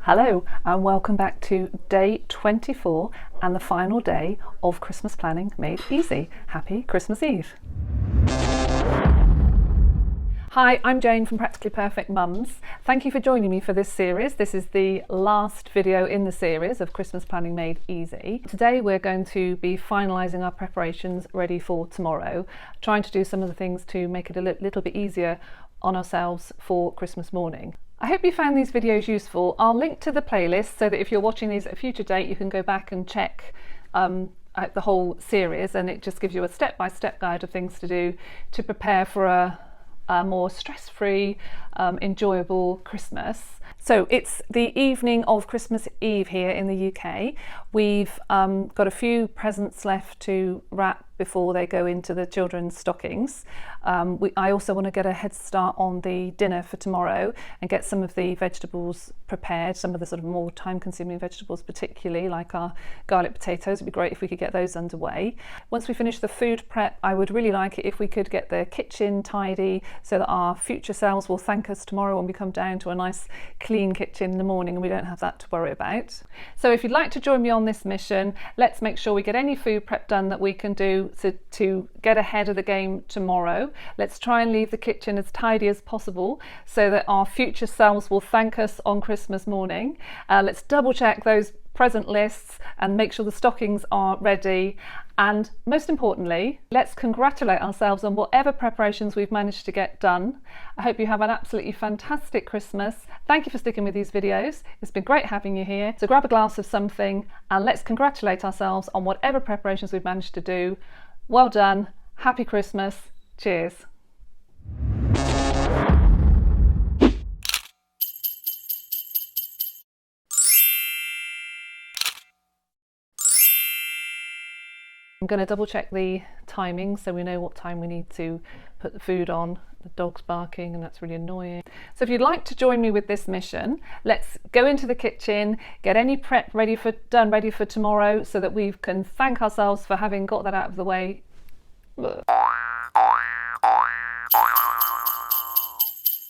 Hello and welcome back to day 24 and the final day of Christmas planning made easy. Happy Christmas Eve. Hi, I'm Jane from Practically Perfect Mums. Thank you for joining me for this series. This is the last video in the series of Christmas planning made easy. Today we're going to be finalising our preparations ready for tomorrow, trying to do some of the things to make it a little bit easier on ourselves for Christmas morning. I hope you found these videos useful. I'll link to the playlist so that if you're watching these at a future date you can go back and check out the whole series, and it just gives you a step-by-step guide of things to do to prepare for a more stress-free, enjoyable Christmas. So it's the evening of Christmas Eve here in the UK. We've got a few presents left to wrap before they go into the children's stockings. I also want to get a head start on the dinner for tomorrow and get some of the vegetables prepared, some of the sort of more time-consuming vegetables, particularly like our garlic potatoes. It'd be great if we could get those underway. Once we finish the food prep, I would really like it if we could get the kitchen tidy so that our future selves will thank us tomorrow when we come down to a nice clean kitchen in the morning and we don't have that to worry about. So if you'd like to join me on this mission, let's make sure we get any food prep done that we can do to get ahead of the game tomorrow. Let's try and leave the kitchen as tidy as possible so that our future selves will thank us on Christmas morning. Let's double check those present lists and make sure the stockings are ready, and most importantly, let's congratulate ourselves on whatever preparations we've managed to get done. I hope you have an absolutely fantastic Christmas. Thank you for sticking with these videos. It's been great having you here. So grab a glass of something and let's congratulate ourselves on whatever preparations we've managed to do. Well done. Happy Christmas. Cheers. I'm going to double check the timing so we know what time we need to put the food on. The dog's barking and that's really annoying. So if you'd like to join me with this mission, let's go into the kitchen, get any prep ready for tomorrow so that we can thank ourselves for having got that out of the way. Ugh.